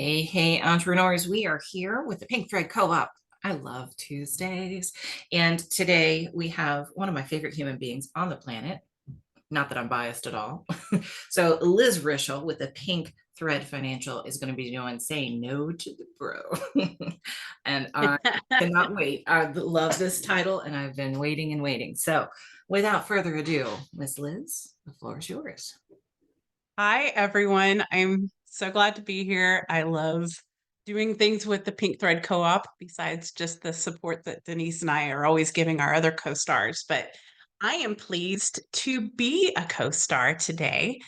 Hey, entrepreneurs, we are here with the Pink Thread Co-op. I love Tuesdays. And today we have one of my favorite human beings on the planet. Not that I'm biased at all. So Liz Rishel with the Pink Thread Financial is going to be doing Saying No to the Bro. And I cannot wait. I love this title and I've been waiting and waiting. So without further ado, Miss Liz, the floor is yours. Hi, everyone. I'm so glad to be here. I love doing things with the Pink Thread Co-op, besides just the support that Denise and I are always giving our other co-stars. But I am pleased to be a co-star today.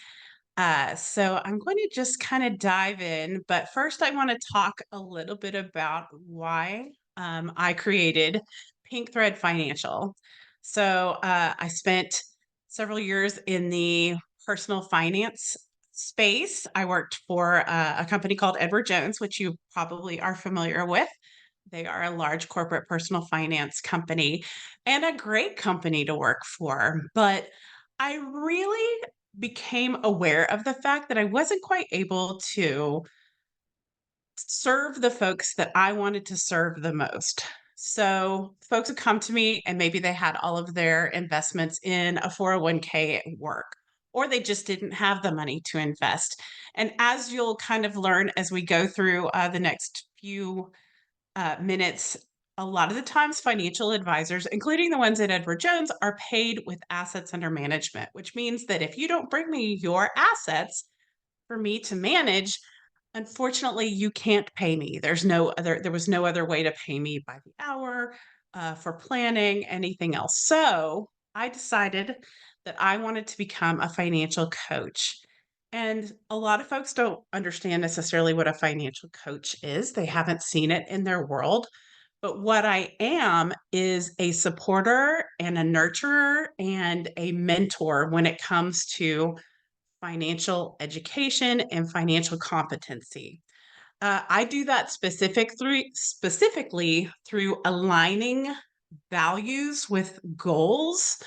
So I'm going to just kind of dive in. But first, I want to talk a little bit about why I created Pink Thread Financial. I spent several years in the personal finance space. I worked for a company called Edward Jones, which you probably are familiar with. They are a large corporate personal finance company and a great company to work for. But I really became aware of the fact that I wasn't quite able to serve the folks that I wanted to serve the most. So, folks would come to me and maybe they had all of their investments in a 401k at work, or they just didn't have the money to invest. And as you'll kind of learn as we go through the next few minutes, a lot of the times financial advisors, including the ones at Edward Jones, are paid with assets under management, which means that if you don't bring me your assets for me to manage, unfortunately, you can't pay me. There was no other way to pay me by the hour, for planning, anything else. So I decided that I wanted to become a financial coach. And a lot of folks don't understand necessarily what a financial coach is. They haven't seen it in their world. But what I am is a supporter and a nurturer and a mentor when it comes to financial education and financial competency. I do that specifically through aligning values with goals.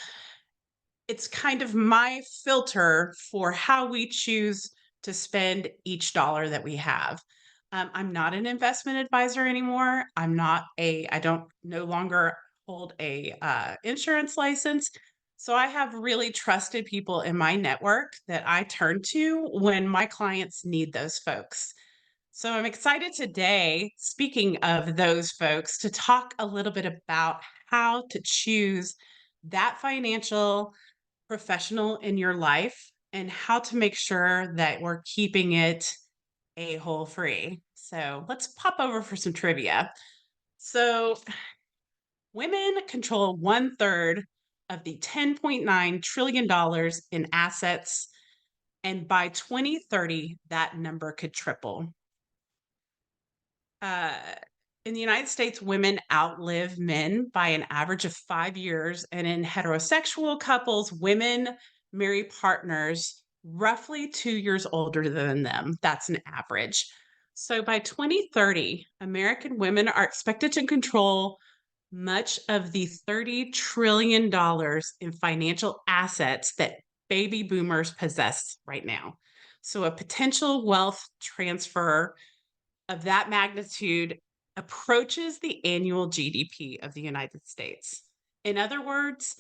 It's kind of my filter for how we choose to spend each dollar that we have. I'm not an investment advisor anymore. I don't no longer hold a insurance license. So I have really trusted people in my network that I turn to when my clients need those folks. So I'm excited today, speaking of those folks, to talk a little bit about how to choose that financial professional in your life and how to make sure that we're keeping it a hole free. So let's pop over for some trivia. So, women control one third of the $10.9 trillion in assets. And by 2030, that number could triple. Uh, in the United States, women outlive men by an average of 5 years. And in heterosexual couples, women marry partners roughly 2 years older than them. That's an average. So by 2030, American women are expected to control much of the $30 trillion in financial assets that baby boomers possess right now. So a potential wealth transfer of that magnitude approaches the annual GDP of the United States. In other words,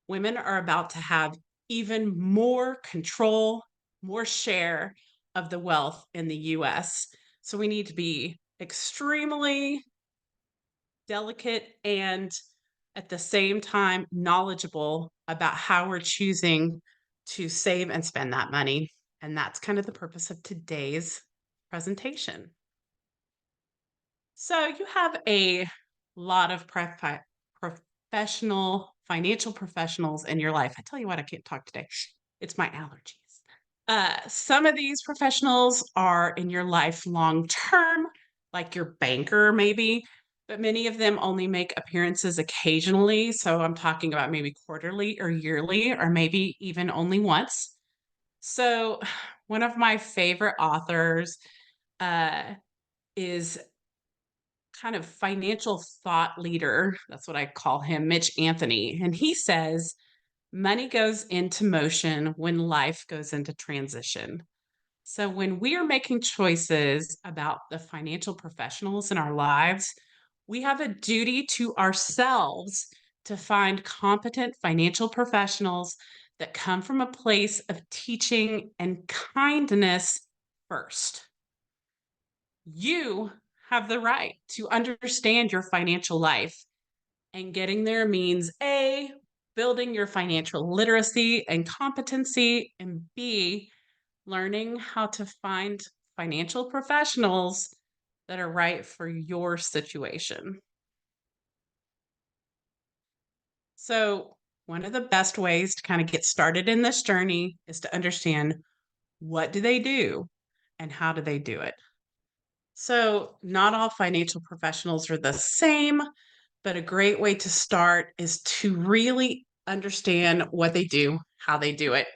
women are about to have even more control, more share of the wealth in the US. So we need to be extremely delicate and at the same time knowledgeable about how we're choosing to save and spend that money. And that's kind of the purpose of today's presentation. So you have a lot of professional financial professionals in your life. I tell you what, I can't talk today. It's my allergies. Some of these professionals are in your life long term, like your banker, maybe, but many of them only make appearances occasionally. So I'm talking about maybe quarterly or yearly, or maybe even only once. So, one of my favorite authors uh, is kind of financial thought leader. That's what I call him, Mitch Anthony. And he says, money goes into motion when life goes into transition. So, when we are making choices about the financial professionals in our lives, we have a duty to ourselves to find competent financial professionals that come from a place of teaching and kindness first. You have the right to understand your financial life, and getting there means A, building your financial literacy and competency, and B, learning how to find financial professionals that are right for your situation. So, one of the best ways to kind of get started in this journey is to understand, what do they do and how do they do it? So, not all financial professionals are the same, but a great way to start is to really understand what they do, how they do it.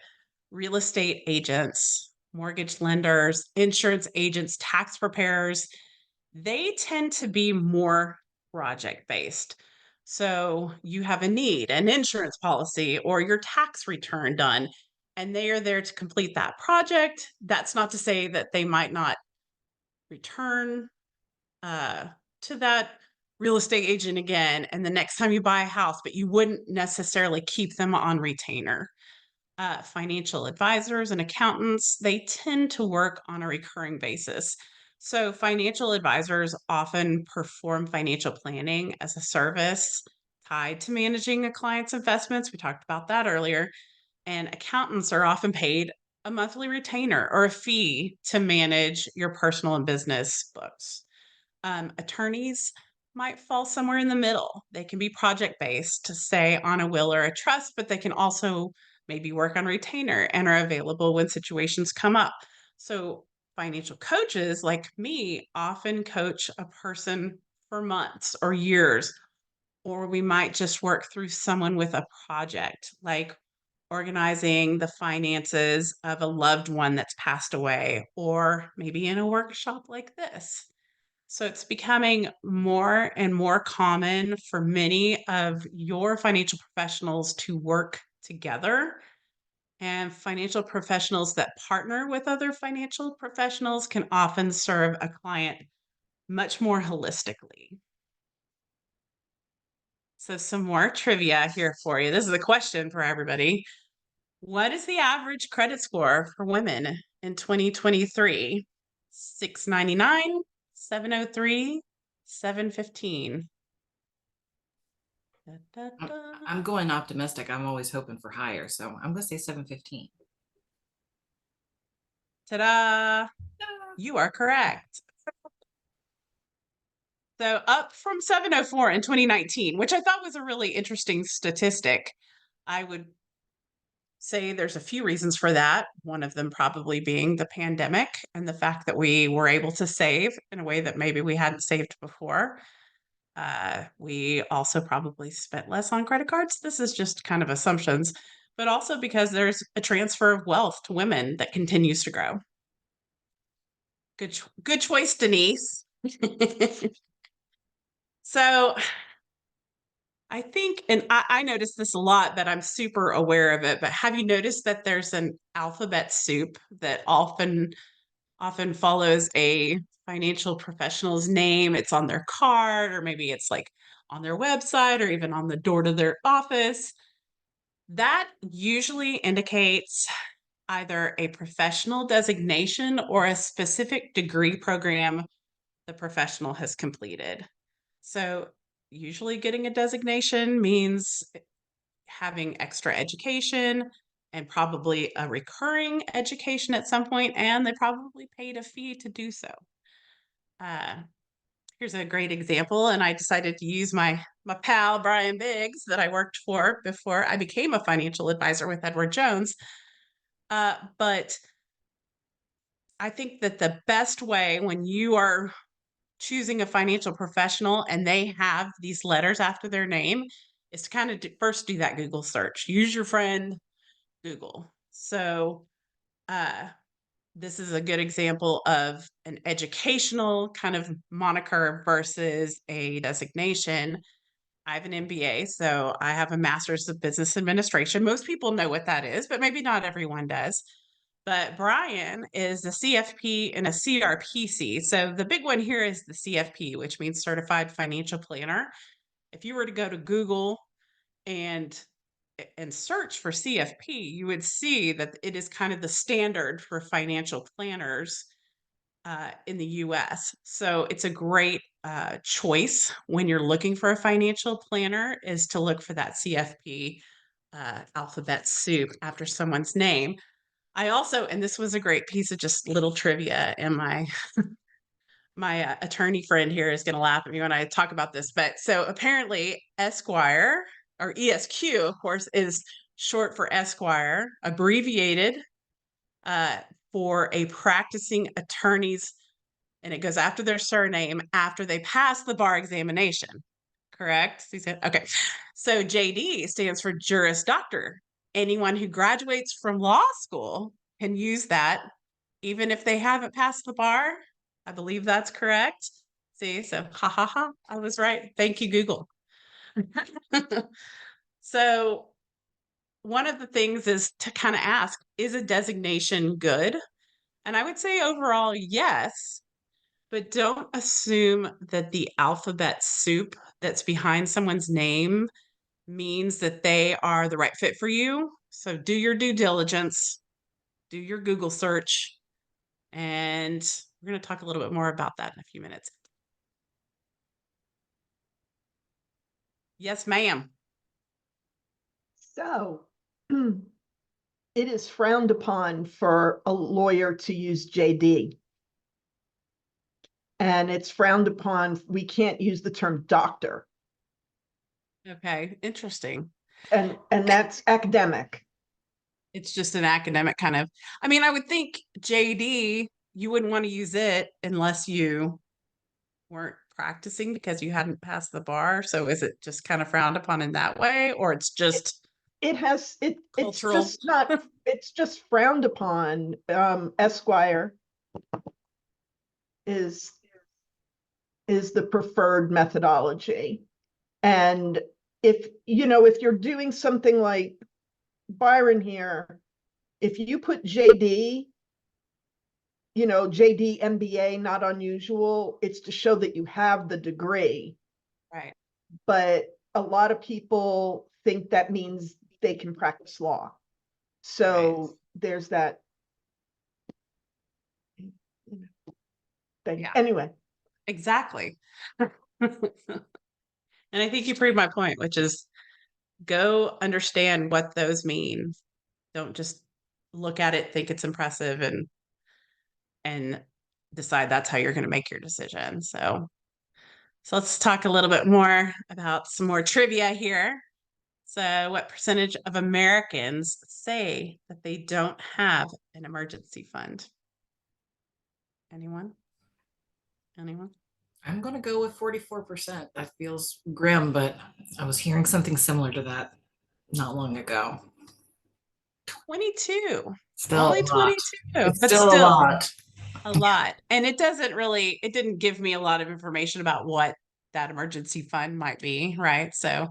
Real estate agents, mortgage lenders, insurance agents, tax preparers, they tend to be more project based. So you have a need, an insurance policy, or your tax return done, and they are there to complete that project. That's not to say that they might not return uh, to that real estate agent again and the next time you buy a house, but you wouldn't necessarily keep them on retainer. Financial advisors and accountants, they tend to work on a recurring basis. So, financial advisors often perform financial planning as a service tied to managing a client's investments. We talked about that earlier. And accountants are often paid a monthly retainer or a fee to manage your personal and business books. Attorneys might fall somewhere in the middle. They can be project based, to say on a will or a trust, but they can also maybe work on retainer and are available when situations come up. So, financial coaches like me often coach a person for months or years, or we might just work through someone with a project like organizing the finances of a loved one that's passed away, or maybe in a workshop like this. So it's becoming more and more common for many of your financial professionals to work together. And financial professionals that partner with other financial professionals can often serve a client much more holistically. So, some more trivia here for you. This is a question for everybody. What is the average credit score for women in 2023? 699, 703, 715. Da, da, I'm da. I'm going optimistic. I'm always hoping for higher, so I'm gonna say 715. Ta-da! You are correct. So up from 704 in 2019, which I thought was a really interesting statistic. I would say there's a few reasons for that. One of them probably being the pandemic and the fact that we were able to save in a way that maybe we hadn't saved before. We also probably spent less on credit cards. This is just kind of assumptions, but also because there's a transfer of wealth to women that continues to grow. Good choice, Denise. So I think, and I notice this a lot, but I'm super aware of it. But have you noticed that there's an alphabet soup that often follows a financial professional's name? It's on their card, or maybe it's like on their website, or even on the door to their office. That usually indicates either a professional designation or a specific degree program the professional has completed. So, usually getting a designation means having extra education and probably a recurring education at some point, and they probably paid a fee to do so. Uh, Here's a great example, and I decided to use my pal Brian Biggs that I worked for before I became a financial advisor with Edward Jones. But I think that the best way when you are choosing a financial professional and they have these letters after their name is to kind of first do that Google search. Use your friend Google. So, uh, this is a good example of an educational kind of moniker versus a designation. I have an MBA, so I have a master's of business administration. Most people know what that is, but maybe not everyone does. But Brian is a CFP and a CRPC. So the big one here is the CFP, which means Certified Financial Planner. If you were to go to Google and search for CFP, you would see that it is kind of the standard for financial planners in the US. So it's a great choice when you're looking for a financial planner, is to look for that CFP alphabet soup after someone's name. I also, and this was a great piece of just little trivia, and my attorney friend here is going to laugh at me when I talk about this. But so apparently, Esquire, or ESQ, of course, is short for Esquire, abbreviated uh, for a practicing attorney's, and it goes after their surname after they pass the bar examination. Correct? So said, okay. So JD stands for Juris Doctor. Anyone who graduates from law school can use that, even if they haven't passed the bar. I believe that's correct. See, so ha ha ha, I was right. Thank you, Google. So one of the things is to kind of ask, is a designation good? And I would say overall, yes, but don't assume that the alphabet soup that's behind someone's name means that they are the right fit for you. So do your due diligence, do your Google search, and we're going to talk a little bit more about that in a few minutes. Yes, ma'am. So it is frowned upon for a lawyer to use JD. And it's frowned upon. We can't use the term doctor. Okay, interesting. And that's academic. It's just an academic kind of, I mean, I would think JD, you wouldn't want to use it unless you weren't practicing because you hadn't passed the bar. So is it just kind of frowned upon in that way, or it's just It's cultural? just not, it's just frowned upon. Esquire is the preferred methodology. And if you're doing something like Byron here, if you put JD, JD MBA, not unusual, it's to show that you have the degree. Right. But a lot of people think that means they can practice law. So there's that thing. Yeah. Anyway. Exactly. And I think you proved my point, which is go understand what those mean. Don't just look at it, think it's impressive, and decide that's how you're going to make your decision. So let's talk a little bit more about some more trivia here. So what percentage of Americans say that they don't have an emergency fund? Anyone? I'm going to go with 44%. That feels grim, but I was hearing something similar to that not long ago. 22. Still Only a lot. 22, It's but still a lot. A lot. And it didn't give me a lot of information about what that emergency fund might be, right? So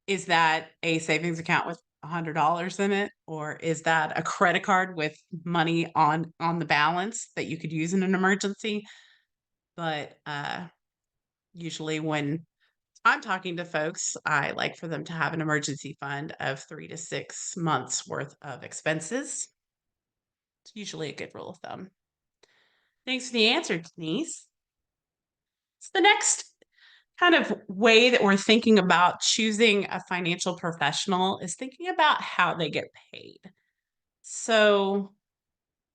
is that a savings account with $100 in it, or is that a credit card with money on the balance that you could use in an emergency? But usually when I'm talking to folks, I like for them to have an emergency fund of 3 to 6 months worth of expenses. It's usually a good rule of thumb. Thanks for the answer, Denise. So the next kind of way that we're thinking about choosing a financial professional is thinking about how they get paid. So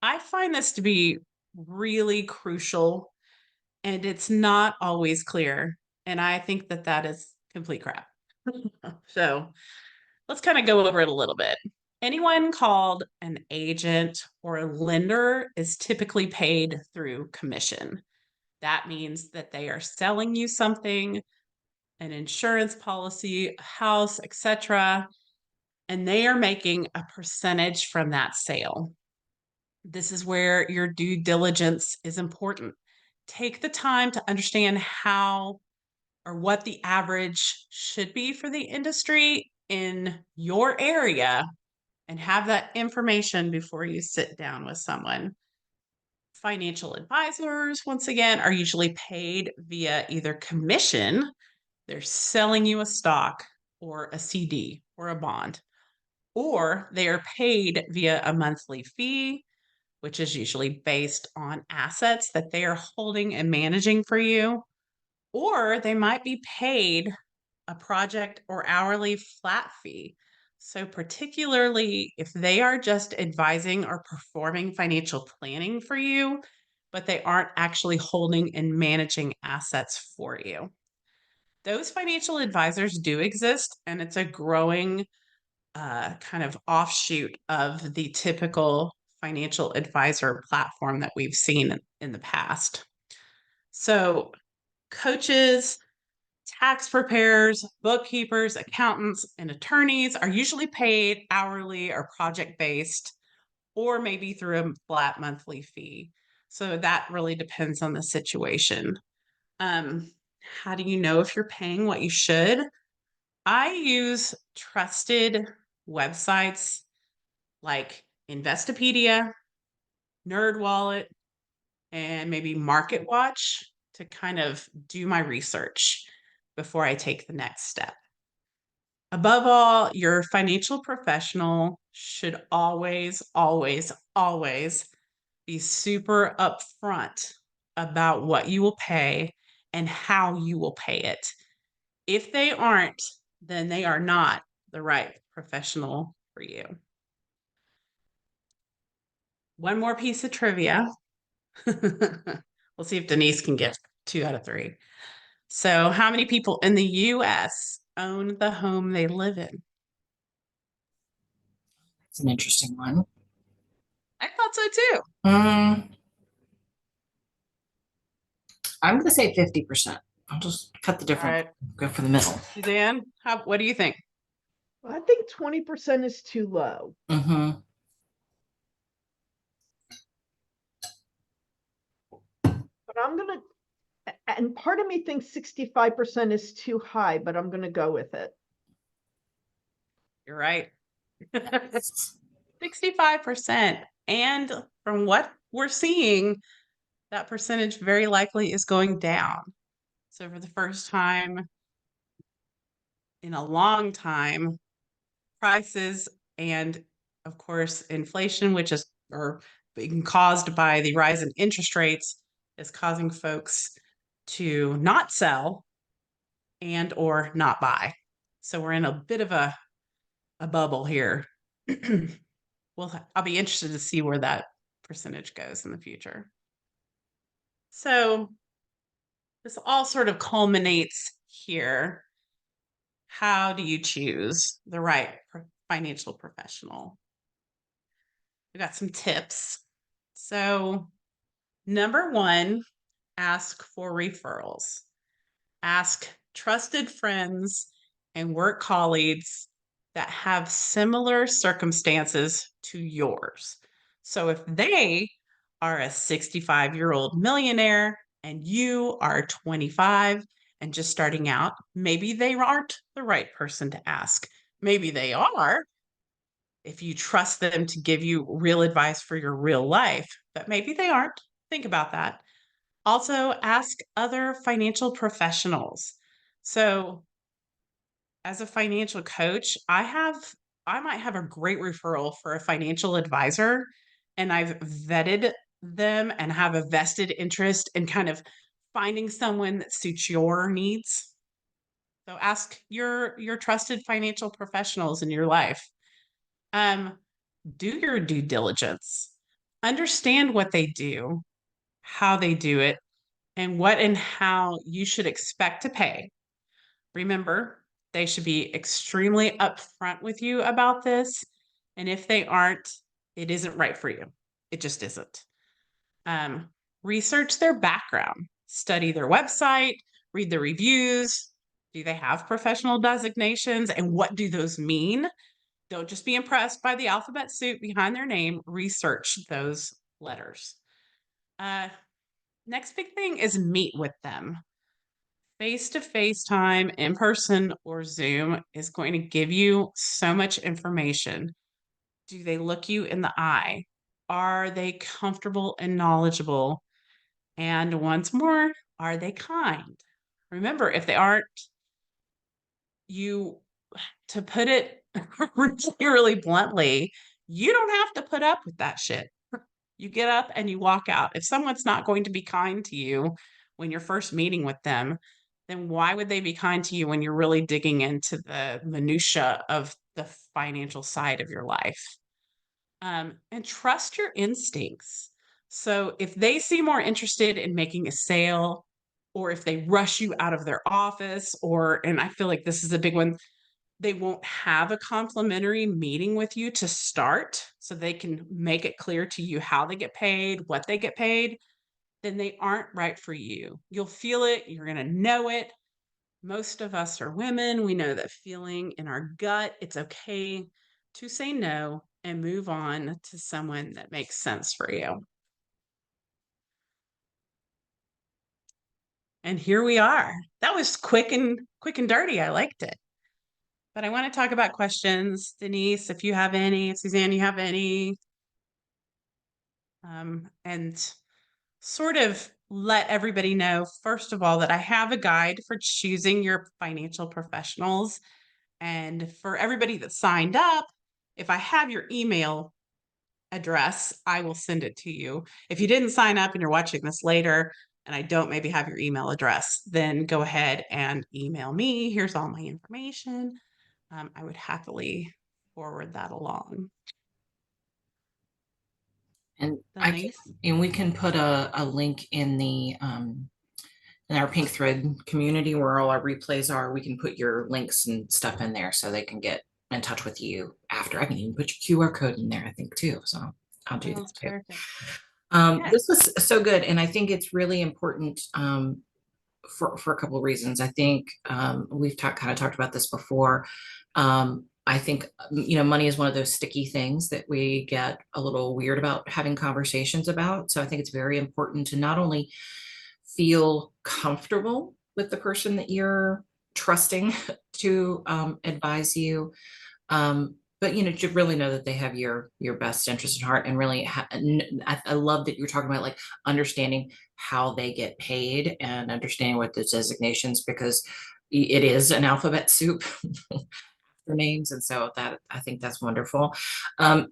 I find this to be really crucial, and it's not always clear. And I think that that is complete crap. So let's kind of go over it a little bit. Anyone called an agent or a lender is typically paid through commission. That means that they are selling you something, an insurance policy, a house, etc., and they are making a percentage from that sale. This is where your due diligence is important. Take the time to understand how or what the average should be for the industry in your area and have that information before you sit down with someone. Financial advisors, once again, are usually paid via either commission, they're selling you a stock or a CD or a bond, or they are paid via a monthly fee, which is usually based on assets that they are holding and managing for you, or they might be paid a project or hourly flat fee. So, particularly if they are just advising or performing financial planning for you, but they aren't actually holding and managing assets for you. Those financial advisors do exist, and it's a growing kind of offshoot of the typical financial advisor platform that we've seen in the past. So, coaches, tax preparers, bookkeepers, accountants, and attorneys are usually paid hourly or project based, or maybe through a flat monthly fee. So that really depends on the situation. Um, how do you know if you're paying what you should? I use trusted websites like Investopedia, NerdWallet, and maybe MarketWatch to kind of do my research before I take the next step. Above all, your financial professional should always, always, always be super upfront about what you will pay and how you will pay it. If they aren't, then they are not the right professional for you. One more piece of trivia. We'll see if Denise can get 2 out of 3. So, how many people in the US own the home they live in? It's an interesting one. I thought so too. I'm going to say 50%. I'll just cut the All difference, right. go for the middle. Suzanne, what do you think? I think 20% is too low. Mm-hmm. But I'm gonna, and part of me thinks 65% is too high, but I'm gonna go with it. You're right. 65%. And from what we're seeing, that percentage very likely is going down. So, for the first time in a long time, prices and, of course, inflation, which is or being caused by the rise in interest rates, is causing folks to not sell and or not buy. So we're in a bit of a bubble here. I'll be interested to see where that percentage goes in the future. So this all sort of culminates here. How do you choose the right financial professional? We got some tips. So, number 1, ask for referrals. Ask trusted friends and work colleagues that have similar circumstances to yours. So if they are a 65-year-old millionaire and you are 25 and just starting out, maybe they aren't the right person to ask. Maybe they are if you trust them to give you real advice for your real life, but maybe they aren't. Think about that. Also, ask other financial professionals. So, as a financial coach, I might have a great referral for a financial advisor, and I've vetted them and have a vested interest in kind of finding someone that suits your needs. So ask your trusted financial professionals in your life. Um, do your due diligence. Understand what they do, how they do it, and what and how you should expect to pay. Remember, they should be extremely upfront with you about this. And if they aren't, it isn't right for you. It just isn't. Um, research their background, study their website, read the reviews. Do they have professional designations? And what do those mean? Don't just be impressed by the alphabet soup behind their name. Research those letters. Next big thing is meet with them. Face-to-face time, in person or Zoom, is going to give you so much information. Do they look you in the eye? Are they comfortable and knowledgeable? And once more, are they kind? Remember, if they aren't, you, to put it really, really bluntly, you don't have to put up with that shit. You get up and you walk out. If someone's not going to be kind to you when you're first meeting with them, then why would they be kind to you when you're really digging into the minutia of the financial side of your life? And trust your instincts. So if they seem more interested in making a sale, or if they rush you out of their office, or, and I feel like this is a big one, they won't have a complimentary meeting with you to start so they can make it clear to you how they get paid, what they get paid, then they aren't right for you. You'll feel it, you're going to know it. Most of us are women. We know that feeling in our gut. It's okay to say no and move on to someone that makes sense for you. And here we are. That was quick and dirty. I liked it. But I want to talk about questions. Denise, if you have any, Suzanne, you have any, and sort of let everybody know, first of all, that I have a guide for choosing your financial professionals. And for everybody that signed up, if I have your email address, I will send it to you. If you didn't sign up and you're watching this later and I don't maybe have your email address, then go ahead and email me. Here's all my information. I would happily forward that along. And Nice. and we can put a link in our Pink Thread community where all our replays are. We can put your links and stuff in there so they can get in touch with you after. I can even put your QR code in there, I think, too. So I'll do that too. Perfect. This was so good, and I think it's really important for a couple of reasons. I think we've kind of talked about this before. I think money is one of those sticky things that we get a little weird about having conversations about. So I think it's very important to not only feel comfortable with the person that you're trusting to advise you, but to really know that they have your best interest at heart, and really I love that you're talking about like understanding how they get paid and understanding what those designations, because it is an alphabet soup for names, and so that I think that's wonderful.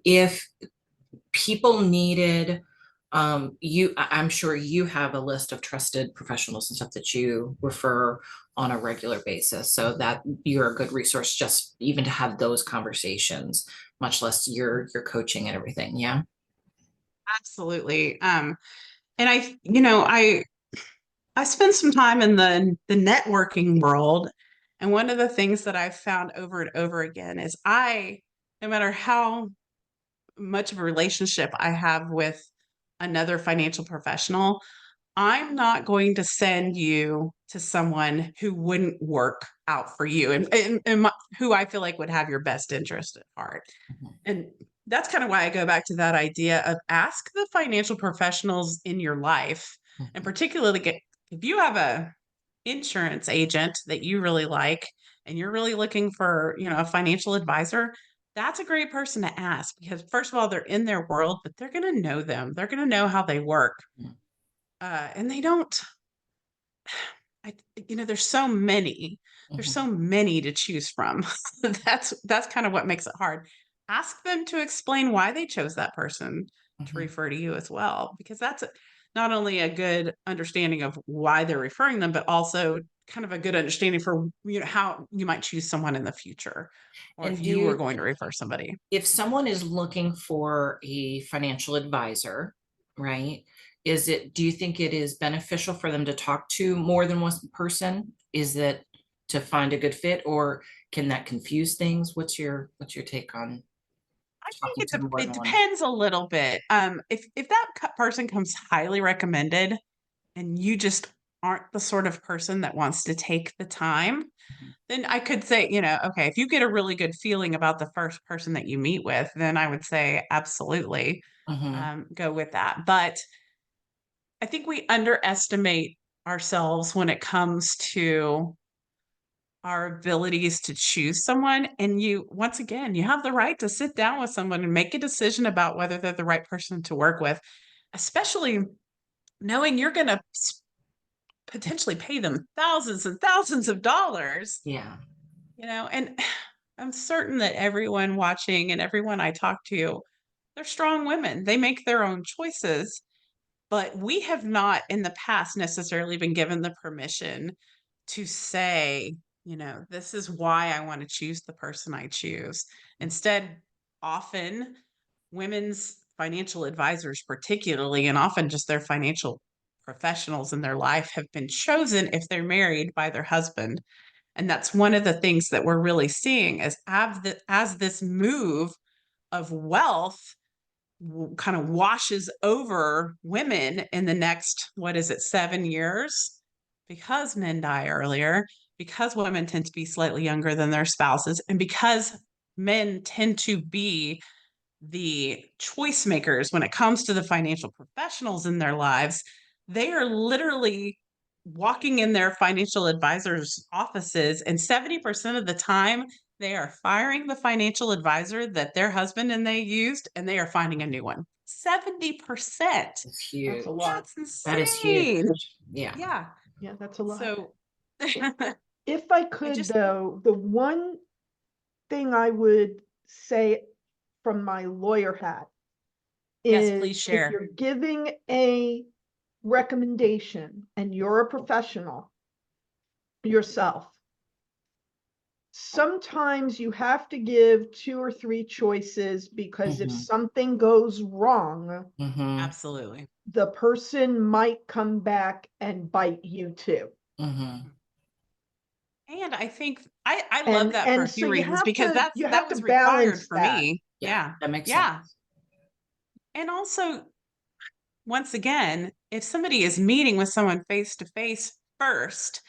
If people needed I'm sure you have a list of trusted professionals and stuff that you refer on a regular basis, so that you're a good resource just even to have those conversations, much less your coaching and everything. Yeah. Absolutely. And I spent some time in the networking world, and one of the things that I've found over and over again is no matter how much of a relationship I have with another financial professional, I'm not going to send you to someone who wouldn't work out for you and who I feel like would have your best interest at heart. Mhm. And that's kind of why I go back to that idea of ask the financial professionals in your life, and Mhm. particularly if you have a insurance agent that you really like and you're really looking for, a financial advisor, that's a great person to ask, because first of all, they're in their world, but they're going to know them. They're going to know how they work. Mhm. And they don't, I, there's so many to choose from. That's kind of what makes it hard. Ask them to explain why they chose that person to Mhm. refer to you as well, because that's not only a good understanding of why they're referring them, but also kind of a good understanding for how you might choose someone in the future, or if And you were going to refer somebody. if someone is looking for a financial advisor, right? Do you think it is beneficial for them to talk to more than one person? Is that to find a good fit, or can that confuse things? What's your take on I think talking to more it than one? depends a little bit. If that person comes highly recommended, and you just aren't the sort of person that wants to take the time, Mhm. then I could say, okay, if you get a really good feeling about the first person that you meet with, then I would say absolutely, Mhm. go with that. But I think we underestimate ourselves when it comes to our abilities to choose someone. And once again, you have the right to sit down with someone and make a decision about whether they're the right person to work with, especially knowing you're going to potentially pay them thousands and thousands of dollars, Yeah. and I'm certain that everyone watching and everyone I talk to, they're strong women. They make their own choices, but we have not in the past necessarily been given the permission to say, this is why I want to choose the person I choose. Instead, often women's financial advisors, particularly, and often just their financial professionals in their life, have been chosen if they're married by their husband. And that's one of the things that we're really seeing as this move of wealth kind of washes over women in the next, what is it, 7 years? Because men die earlier, because women tend to be slightly younger than their spouses, and because men tend to be the choice makers when it comes to the financial professionals in their lives, they are literally walking in their financial advisors' offices, and 70% of the time, they are firing the financial advisor that their husband and they used, and they are finding a new one. 70%. It's huge. That's a lot. That's That is huge. insane. Yeah. Yeah. Yeah, that's a lot. So If I could, just- though, the one thing I would say from my lawyer hat Yes, is please if share. you're giving a recommendation and you're a professional yourself, sometimes you have to give 2 or 3 choices, because if Mhm. something goes wrong, Mhm. Absolutely. the person might come back and bite you too. Mhm. And I think I love that for a And so few reasons, because you that have to was required balance for that. me. Yeah. That makes Yeah. sense. And also, once again, if somebody is meeting with someone face to face first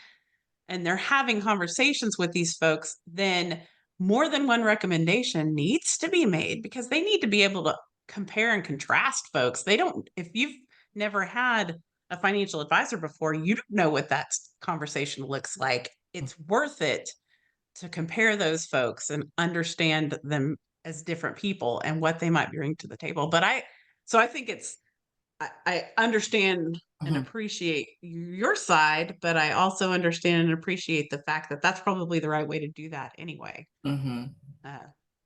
and they're having conversations with these folks, then more than one recommendation needs to be made, because they need to be able to compare and contrast folks. They don't, if you've never had a financial advisor before, you don't know what that conversation looks like. It's worth it to compare those folks and understand them as different people and what they might bring to the table. So I think I understand and Mhm. appreciate your side, but I also understand and appreciate the fact that that's probably the right way to do that anyway. Mhm. Uh,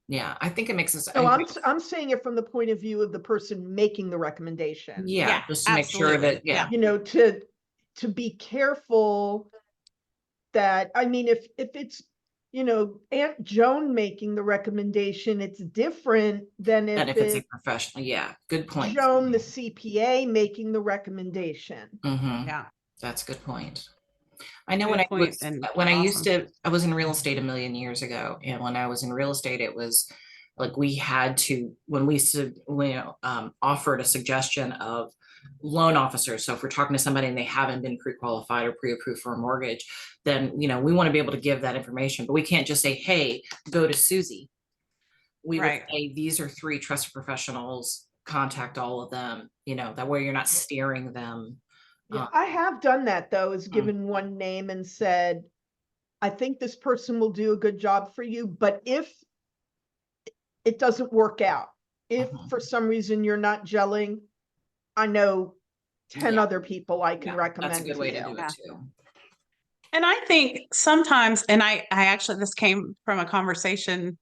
Yeah, I think it makes sense. No, I'm saying it from the point of view of the person making the recommendation. Yeah, yeah, just to make sure absolutely. that, yeah. To be careful that, I mean, if it's, Aunt Joan making the recommendation, it's different than And if if it's a it's professional, yeah, good point. Joan, the CPA, making the recommendation. Mhm. Yeah, That's a good point. I know good point. And when awesome. I was in real estate a million years ago, and when I was in real estate, it was like we had to, when offered a suggestion of loan officers. So if we're talking to somebody and they haven't been pre-qualified or pre-approved for a mortgage, then, we want to be able to give that information, but we can't just say, hey, go to Susie. We would Right. say, these are 3 trusted professionals, contact all of them, that way you're not steering them. Yeah, I have done that, though, is Mm. given one name and said, I think this person will do a good job for you, but if it doesn't work out, if Mhm. for some reason you're not gelling, I know 10 Yeah. other people I can Yeah, that's a recommend good to way to you. do it Yeah. too. And I think sometimes, and I actually, this came from a conversation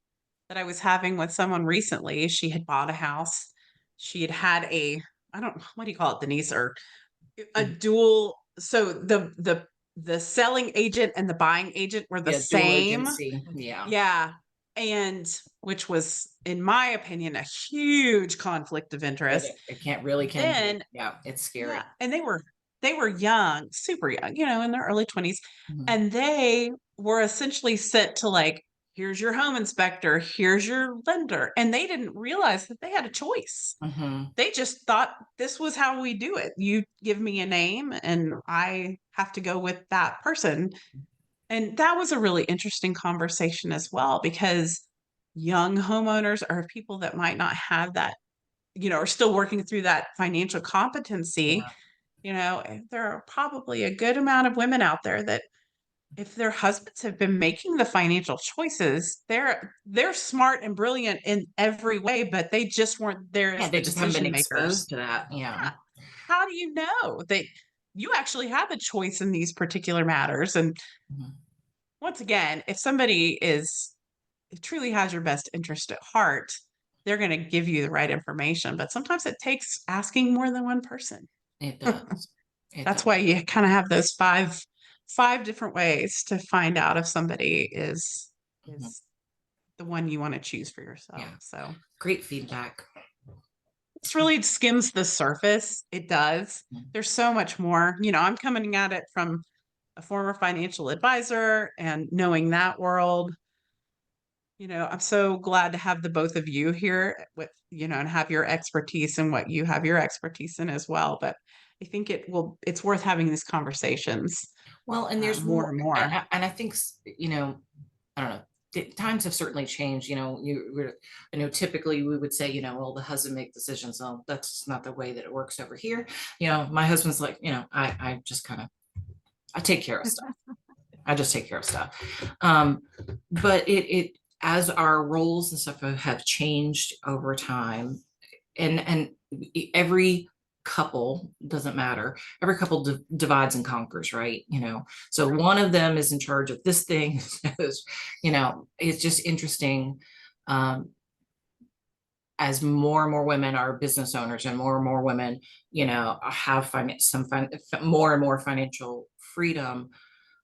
that I was having with someone recently. She had bought a house. She had had I don't, what do you call it, Denise, or a dual. So the selling agent and the buying agent were the Yeah, dual same. agency, yeah. Yeah. And which was, in my opinion, a huge conflict of interest. It really can be. Then, Yeah, it's scary. yeah, and they were young, super young, in their early 20s, Mhm. and they were essentially sent to, like, here's your home inspector, here's your lender, and they didn't realize that they had a choice. Mhm. They just thought this was how we do it. You give me a name and I have to go with that person. And that was a really interesting conversation as well, because young homeowners are people that might not have that, are still working through that financial competency. Yeah. There are probably a good amount of women out there that if their husbands have been making the financial choices, they're smart and brilliant in every way, but they just weren't there Yeah, as they the just haven't been decision makers. exposed to that. Yeah. Yeah. How do you know that you actually have a choice in these particular matters? And Mhm. once again, if somebody is truly has your best interest at heart, they're going to give you the right information. But sometimes it takes asking more than one person. It does. It That's does. why you kind of have those five different ways to find out if somebody Mhm. is the one you want to choose for yourself. Yeah. So Great feedback. it's really skims the surface. It does. Mhm. There's so much more. I'm coming at it from a former financial advisor and knowing that world. I'm so glad to have the both of you here and have your expertise in what you have your expertise in as well. But I think it's worth having these conversations Well, and there's more more, and more. and I think, I don't know. Times have certainly changed. I know typically we would say, well, the husband make decisions. Well, that's not the way that it works over here. My husband's like, I just kind of, I take care of stuff. I just take care of stuff. But as our roles and stuff have changed over time, and every couple doesn't matter. Every couple divides and conquers, right? So one of them is in charge of this thing. It's just interesting. Um, as more and more women are business owners and more women, have more and more financial freedom,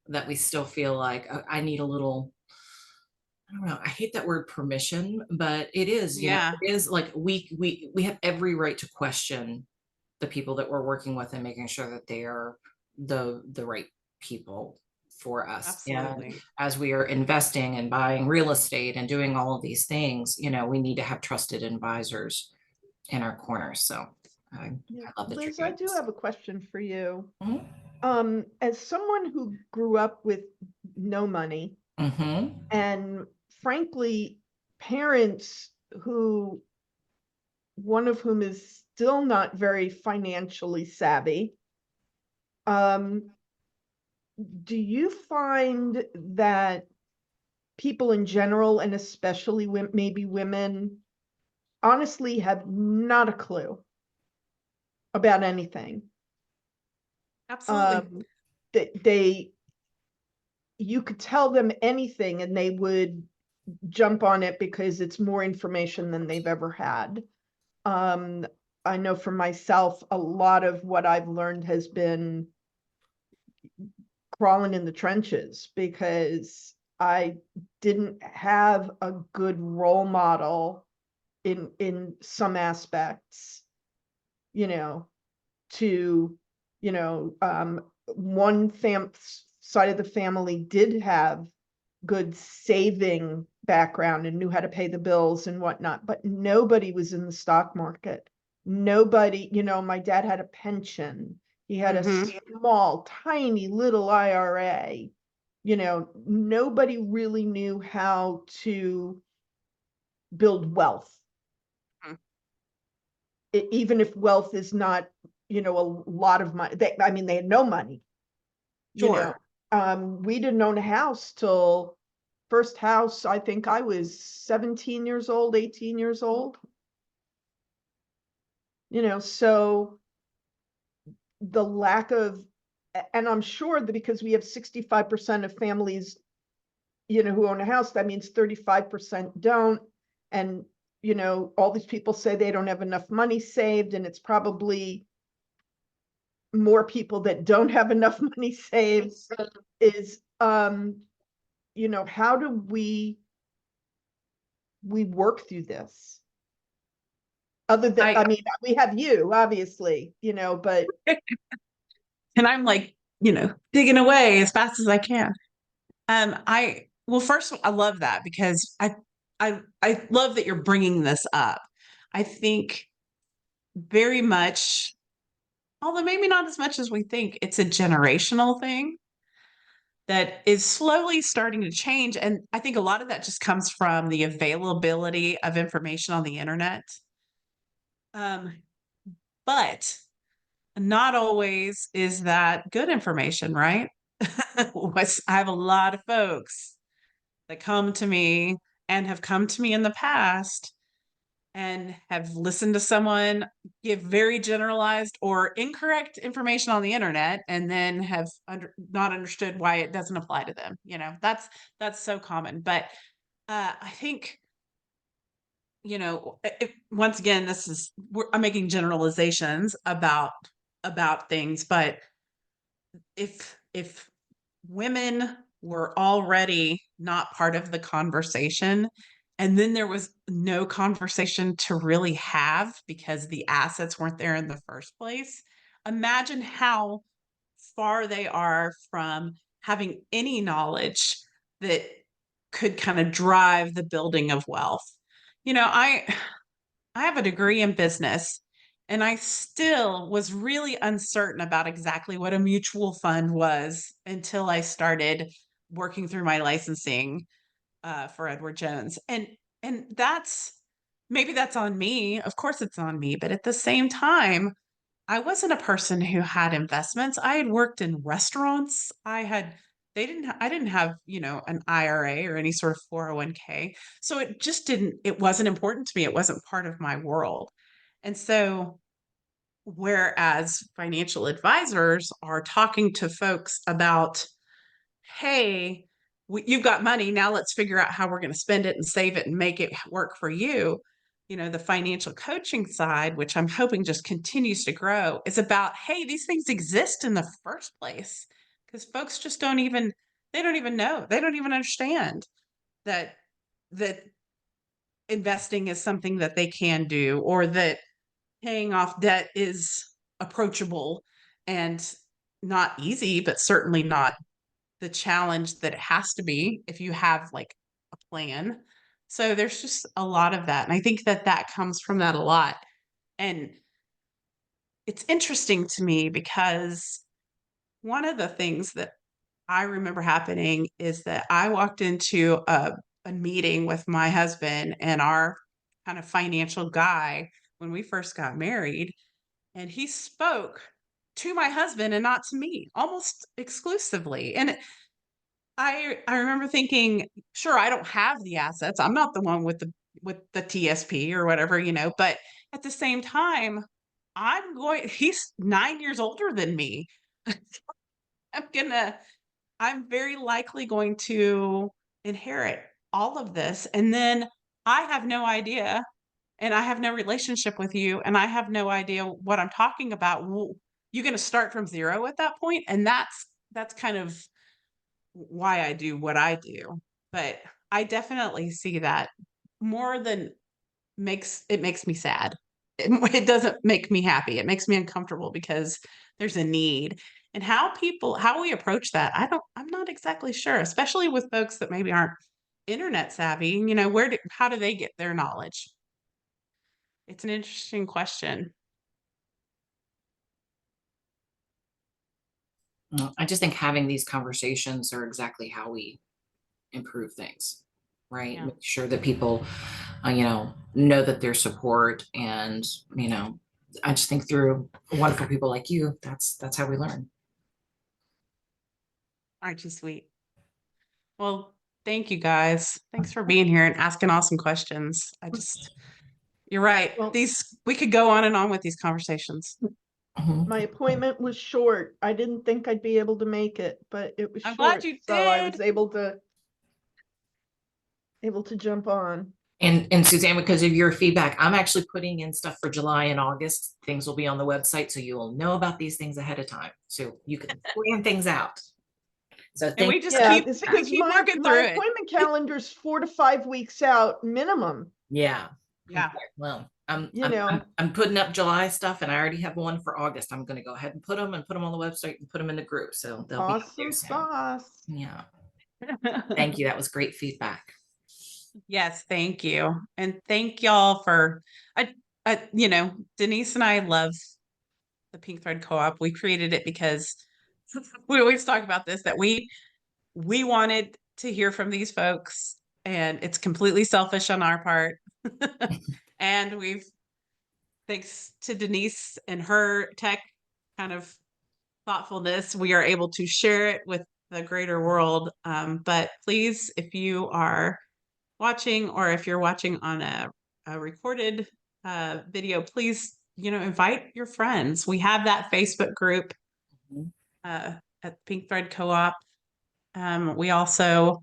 that we still feel like I need a little, I don't know, I hate that word permission, but it is, Yeah, it is like we have every right to question the people that we're working with and making sure that they are the right people for us. And absolutely. as we are investing and buying real estate and doing all of these things, we need to have trusted advisors in our corners. So I, Yeah. I love that you're Liz, I doing do this. have a question for you. Mhm. As someone who grew up with no money, Mhm. and frankly, parents who, one of whom is still not very financially savvy, um, do you find that people in general, and especially maybe women, honestly have not a clue about anything? Absolutely. Um, that you could tell them anything and they would jump on it because it's more information than they've ever had. Um, I know for myself, a lot of what I've learned has been crawling in the trenches because I didn't have a good role model in some aspects, you know, to, one side of the family did have good saving background and knew how to pay the bills and whatnot, but nobody was in the stock market. Nobody, my dad had a pension. He had a Hmm. small, tiny little IRA. Nobody really knew how to build wealth, even if wealth is not, a lot of money. I mean, they had no money, you know. Sure. We didn't own a house till first house, I think I was 17 years old, 18 years old. So the lack of, and I'm sure that because we have 65% of families, who own a house, that means 35% don't. And, all these people say they don't have enough money saved, and it's probably more people that don't have enough money saved. Is, how do we work through this? Other than, I I mean, we have you, obviously, but and I'm like, digging away as fast as I can. I well, first, I love that because I love that you're bringing this up. I think very much, although maybe not as much as we think, it's a generational thing that is slowly starting to change. And I think a lot of that just comes from the availability of information on the internet. Um, but not always is that good information, right? I have a lot of folks that come to me and have come to me in the past and have listened to someone give very generalized or incorrect information on the internet and then have not understood why it doesn't apply to them. That's so common. But I think, once again, I'm making generalizations about things, but if women were already not part of the conversation, and then there was no conversation to really have because the assets weren't there in the first place, imagine how far they are from having any knowledge that could kind of drive the building of wealth. I have a degree in business, and I still was really uncertain about exactly what a mutual fund was until I started working through my licensing for Edward Jones. And that's on me. Of course it's on me, but at the same time, I wasn't a person who had investments. I had worked in restaurants. I didn't have, an IRA or any sort of 401k. So it wasn't important to me. It wasn't part of my world. And so, whereas financial advisors are talking to folks about, hey, you've got money. Now let's figure out how we're going to spend it and save it and make it work for you. The financial coaching side, which I'm hoping just continues to grow, is about, hey, these things exist in the first place because folks just they don't even know. They don't even understand that that investing is something that they can do, or that paying off debt is approachable and not easy, but certainly not the challenge that it has to be if you have like a plan. So there's just a lot of that. And I think that comes from that a lot. And it's interesting to me because one of the things that I remember happening is that I walked into a meeting with my husband and our kind of financial guy when we first got married. And he spoke to my husband and not to me almost exclusively. And I remember thinking, sure, I don't have the assets. I'm not the one with the TSP or whatever, but at the same time, he's 9 years older than me. I'm gonna I'm very likely going to inherit all of this. And then I have no idea, and I have no relationship with you, and I have no idea what I'm talking about. You're going to start from zero at that point, and that's kind of why I do what I do. But I definitely see that more than makes me sad. It doesn't make me happy. It makes me uncomfortable because there's a need. And how we approach that, I'm not exactly sure, especially with folks that maybe aren't internet savvy. How do they get their knowledge? It's an interesting question. I just think having these conversations are exactly how we improve things, right? Yeah. Make sure that people, know that there's support, and I just think through wonderful people like you, that's how we learn. Aren't you sweet? Well, thank you guys. Thanks for being here and asking awesome questions. You're right. Well- We could go on and on with these conversations. Mhm. My appointment was short. I didn't think I'd be able to make it, but it was I'm short. glad you So I was did. able to jump on. And Suzanne, because of your feedback, I'm actually putting in stuff for July and August. Things will be on the website, so you will know about these things ahead of time, so you can plan things out. So And we thank just Yeah, keep it's we because keep my working through it. appointment calendar's 4 to 5 weeks out minimum. Yeah. Yeah. Okay. Well, I'm You I'm, know. I'm I'm putting up July stuff, and I already have one for August. I'm going to go ahead and put them on the website and put them in the group, so they'll be up there Awesome soon. sauce. Yeah. Thank you. That was great feedback. Yes, thank you. And thank y'all for Denise and I love the Pink Thread Co-op. We created it because we always talk about this, that we wanted to hear from these folks, and it's completely selfish on our part. And thanks to Denise and her tech kind of thoughtfulness, we are able to share it with the greater world. But please, if you are watching or if you're watching on a recorded video, please, invite your friends. We have that Facebook group Mhm. at Pink Thread Co-op. We also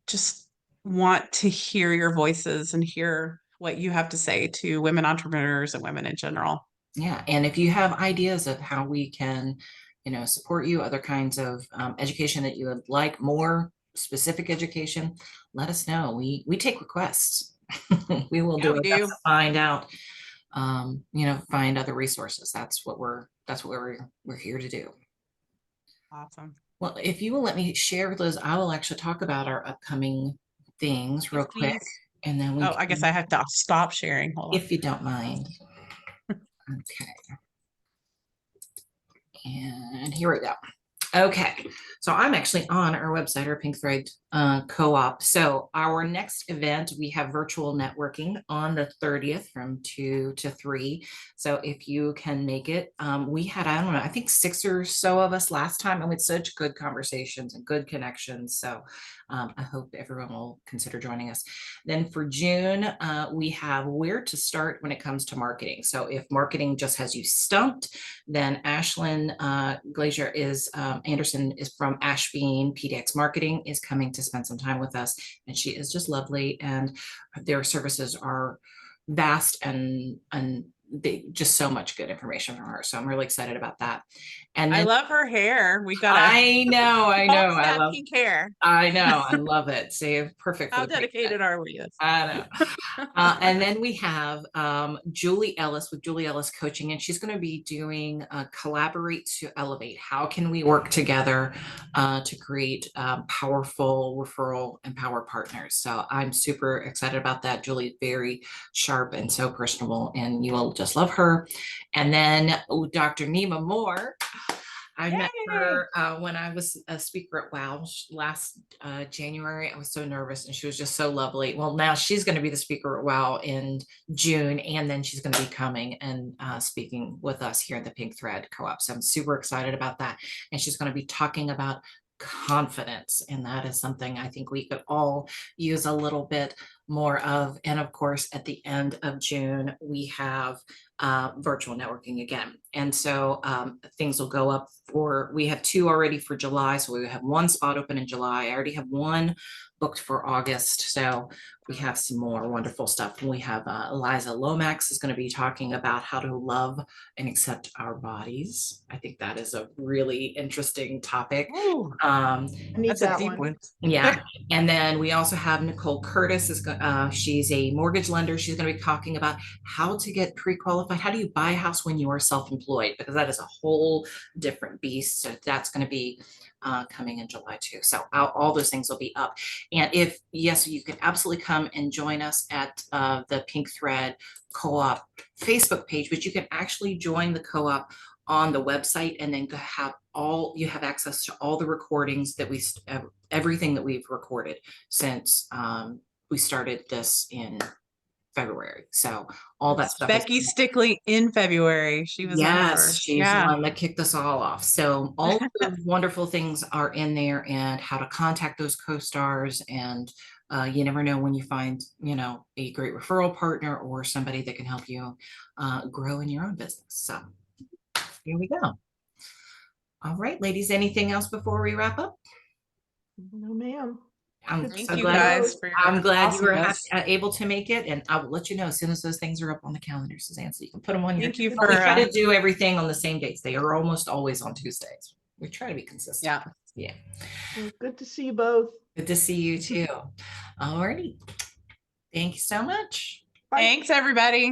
just want to hear your voices and hear what you have to say to women entrepreneurs and women in general. Yeah, and if you have ideas of how we can, support you, other kinds of education that you would like, more specific education, let us know. We take requests. We will Yeah, do we our best do. to find out, find other resources. That's what we're here to do. Awesome. Well, if you will let me share, Liz, I will actually talk about our upcoming things real Yes, quick, please. and then we Oh, I guess can, I have to stop sharing. Hold on. if you don't mind. Okay. And here we go. Okay, so I'm actually on our website, our Pink Thread Co-op. So our next event, we have virtual networking on the 30th from 2 to 3. So if you can make it, we had, I don't know, I think 6 or so of us last time, and we had such good conversations and good connections. So I hope everyone will consider joining us. Then for June, we have where to start when it comes to marketing. So if marketing just has you stumped, then Ashlyn Glazier Anderson is from Ashbean PDX Marketing, is coming to spend some time with us, and she is just lovely, and their services are vast and they just so much good information from her. So I'm really excited about that. And I then love her hair. We got I know, I pink hair. I love it. See, perfect for How the pink dedicated are we? I know. And then we have Julie Ellis with Julie Ellis Coaching, and she's going to be doing Collaborate to Elevate. How can we work together to create powerful referral and power partners? So I'm super excited about that. Julie's very sharp and so personable, and you will just love her. And then Dr. Nima Moore. I met her when I was a speaker at WOW last January. I was so nervous, and she was just so lovely. Well, now she's going to be the speaker at WOW in June, and then she's going to be coming and speaking with us here at the Pink Thread Co-op. So I'm super excited about that. And she's going to be talking about confidence, and that is something I think we could all use a little bit more of. And of course, at the end of June, we have virtual networking again. And so things will go up we have 2 already for July. So we have 1 spot open in July. I already have 1 booked for August. So we have some more wonderful stuff. And we have Eliza Lomax is going to be talking about how to love and accept our bodies. I think that is a really interesting topic. Ooh, I need that's a that deep one. Yeah. And then we also have Nicole Curtis she's a mortgage lender. She's going to be talking about how to get pre-qualified. How do you buy a house when you are self-employed? Because that is a whole different beast. So that's going to be coming in July too. So all those things will be up. And yes, you can absolutely come and join us at the Pink Thread Co-op Facebook page, but you can actually join the co-op on the website, and then you have access to all the recordings that everything that we've recorded since we started this in February. So all that stuff Becky Stickley in February. She was on yes, first. she's the one that kicked us all off. So all of those wonderful things are in there, and how to contact those co-stars. And you never know when you find, a great referral partner or somebody that can help you grow in your own business. So here we go. All right, ladies, anything else before we wrap up? No, ma'am. I'm Thank so you glad. guys for I'm glad you were awesomeness. able to make it, and I will let you know as soon as those things are up on the calendar, Suzanne, so you can put them on Thank you we for try to do everything on the same dates. They are almost always on Tuesdays. We try to be consistent. yeah. Well, good to see you both. Good to see you too. All righty. Thank you so much. Bye. Thanks everybody.